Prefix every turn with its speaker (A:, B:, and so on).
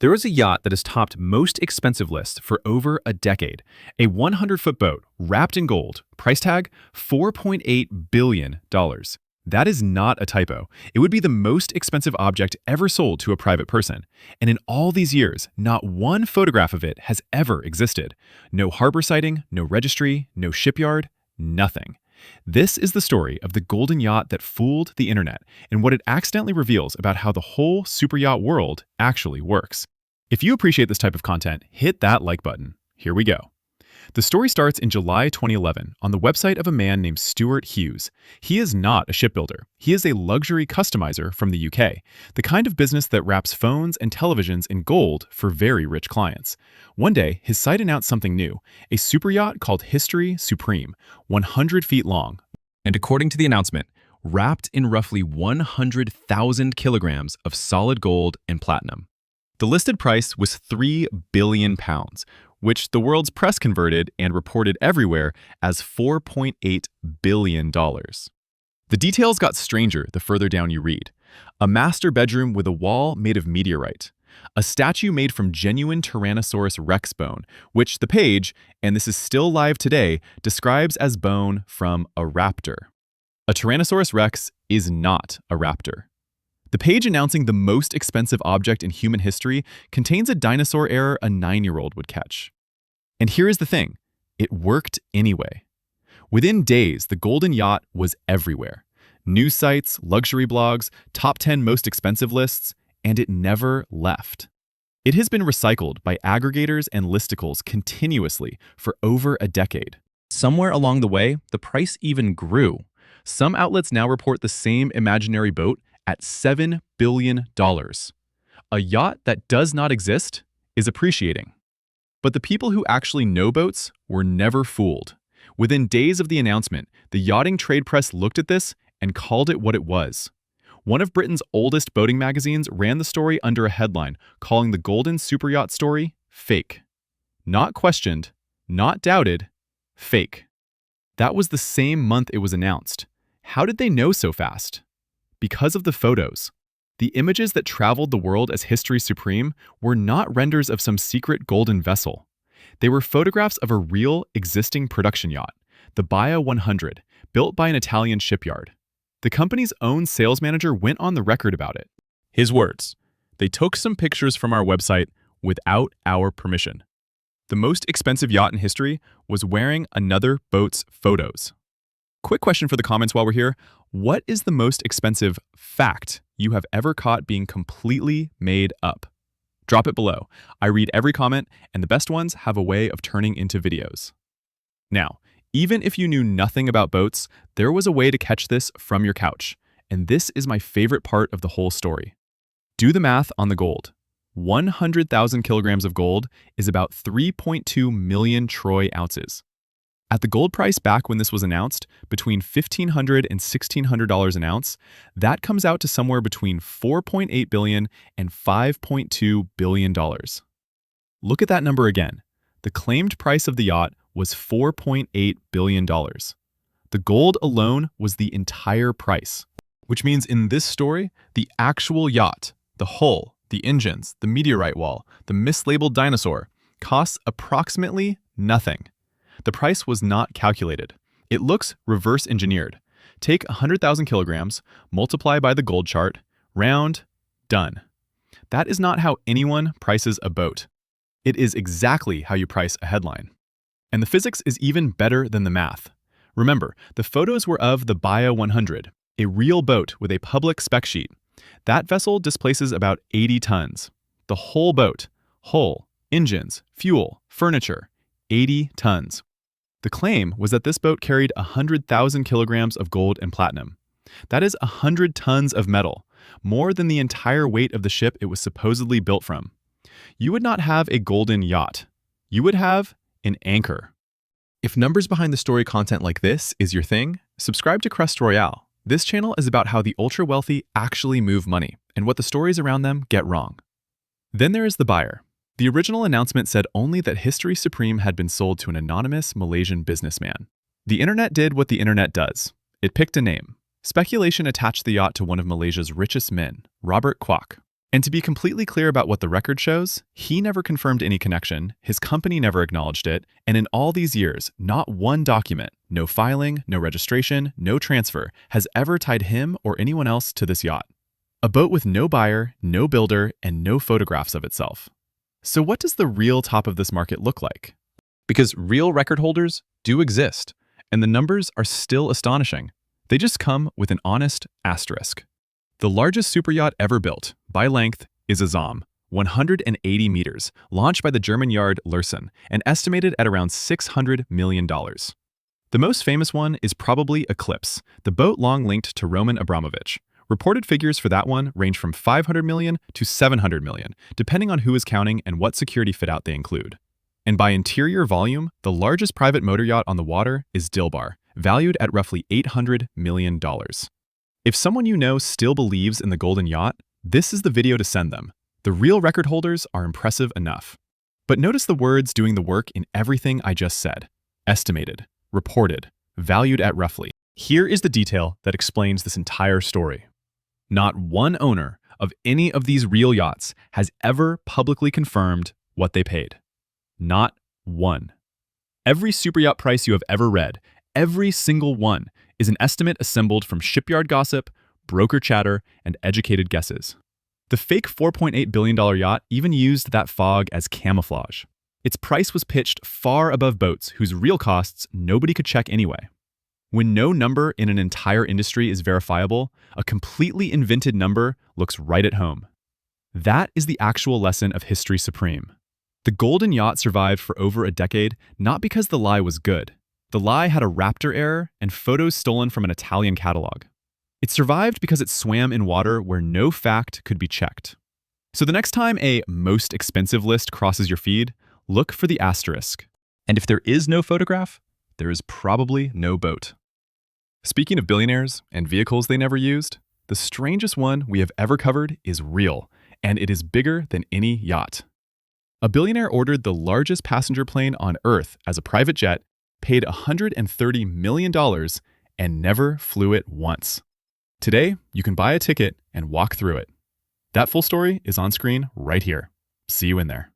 A: There is a yacht that has topped most expensive lists for over a decade. A 100-foot boat wrapped in gold, price tag $4.8 billion. That is not a typo. It would be the most expensive object ever sold to a private person. And in all these years, not one photograph of it has ever existed. No harbor sighting, no registry, no shipyard, nothing. This is the story of the golden yacht that fooled the internet and what it accidentally reveals about how the whole super yacht world actually works. If you appreciate this type of content, hit that like button. Here we go. The story starts in July 2011 on the website of a man named Stuart Hughes. He is not a shipbuilder. He is a luxury customizer from the UK, the kind of business that wraps phones and televisions in gold for very rich clients. One day, his site announced something new, a super yacht called History Supreme, 100 feet long. And according to the announcement, wrapped in roughly 100,000 kilograms of solid gold and platinum. The listed price was £3 billion, which the world's press converted and reported everywhere as $4.8 billion. The details got stranger the further down you read. A master bedroom with a wall made of meteorite. A statue made from genuine Tyrannosaurus rex bone, which the page, and this is still live today, describes as bone from a raptor. A Tyrannosaurus rex is not a raptor. The page announcing the most expensive object in human history contains a dinosaur error a 9-year-old would catch. And here is the thing, it worked anyway. Within days, the golden yacht was everywhere. News sites, luxury blogs, top 10 most expensive lists, and it never left. It has been recycled by aggregators and listicles continuously for over a decade. Somewhere along the way, the price even grew. Some outlets now report the same imaginary boat at $7 billion. A yacht that does not exist is appreciating. But the people who actually know boats were never fooled. Within days of the announcement, the yachting trade press looked at this and called it what it was. One of Britain's oldest boating magazines ran the story under a headline calling the golden superyacht story fake. Not questioned, not doubted, fake. That was the same month it was announced. How did they know so fast? Because of the photos. The images that traveled the world as History Supreme were not renders of some secret golden vessel. They were photographs of a real, existing production yacht, the Baia 100, built by an Italian shipyard. The company's own sales manager went on the record about it. His words, "They took some pictures from our website without our permission. The most expensive yacht in history was wearing another boat's photos." Quick question for the comments while we're here. What is the most expensive fact you have ever caught being completely made up? Drop it below. I read every comment, and the best ones have a way of turning into videos. Now, even if you knew nothing about boats, there was a way to catch this from your couch. And this is my favorite part of the whole story. Do the math on the gold. 100,000 kilograms of gold is about 3.2 million troy ounces. At the gold price back when this was announced, between $1,500 and $1,600 an ounce, that comes out to somewhere between $4.8 billion and $5.2 billion. Look at that number again. The claimed price of the yacht was $4.8 billion. The gold alone was the entire price, which means in this story, the actual yacht, the hull, the engines, the meteorite wall, the mislabeled dinosaur, costs approximately nothing. The price was not calculated. It looks reverse engineered. Take 100,000 kilograms, multiply by the gold chart, round, done. That is not how anyone prices a boat. It is exactly how you price a headline. And the physics is even better than the math. Remember, the photos were of the Baia 100, a real boat with a public spec sheet. That vessel displaces about 80 tons. The whole boat, hull, engines, fuel, furniture, 80 tons. The claim was that this boat carried 100,000 kilograms of gold and platinum. That is 100 tons of metal, more than the entire weight of the ship it was supposedly built from. You would not have a golden yacht. You would have an anchor. If numbers behind the story content like this is your thing, subscribe to Crest Royale. This channel is about how the ultra-wealthy actually move money and what the stories around them get wrong. Then there is the buyer. The original announcement said only that History Supreme had been sold to an anonymous Malaysian businessman. The internet did what the internet does. It picked a name. Speculation attached the yacht to one of Malaysia's richest men, Robert Kwok. And to be completely clear about what the record shows, he never confirmed any connection, his company never acknowledged it, and in all these years, not one document, no filing, no registration, no transfer, has ever tied him or anyone else to this yacht. A boat with no buyer, no builder, and no photographs of itself. So what does the real top of this market look like? Because real record holders do exist, and the numbers are still astonishing. They just come with an honest asterisk. The largest superyacht ever built, by length, is a Zom, 180 meters, launched by the German yard Lürssen, and estimated at around $600 million. The most famous one is probably Eclipse, the boat long linked to Roman Abramovich. Reported figures for that one range from $500 million to $700 million, depending on who is counting and what security fit-out they include. And by interior volume, the largest private motor yacht on the water is Dilbar, valued at roughly $800 million. If someone you know still believes in the golden yacht, this is the video to send them. The real record holders are impressive enough. But notice the words doing the work in everything I just said. Estimated, reported, valued at roughly. Here is the detail that explains this entire story. Not one owner of any of these real yachts has ever publicly confirmed what they paid. Not one. Every superyacht price you have ever read, every single one, is an estimate assembled from shipyard gossip, broker chatter, and educated guesses. The fake $4.8 billion yacht even used that fog as camouflage. Its price was pitched far above boats whose real costs nobody could check anyway. When no number in an entire industry is verifiable, a completely invented number looks right at home. That is the actual lesson of history supreme. The golden yacht survived for over a decade not because the lie was good. The lie had a Raptor error and photos stolen from an Italian catalog. It survived because it swam in water where no fact could be checked. So the next time a most expensive list crosses your feed, look for the asterisk. And if there is no photograph, there is probably no boat. Speaking of billionaires and vehicles they never used, the strangest one we have ever covered is real, and it is bigger than any yacht. A billionaire ordered the largest passenger plane on Earth as a private jet, paid $130 million, and never flew it once. Today, you can buy a ticket and walk through it. That full story is on screen right here. See you in there.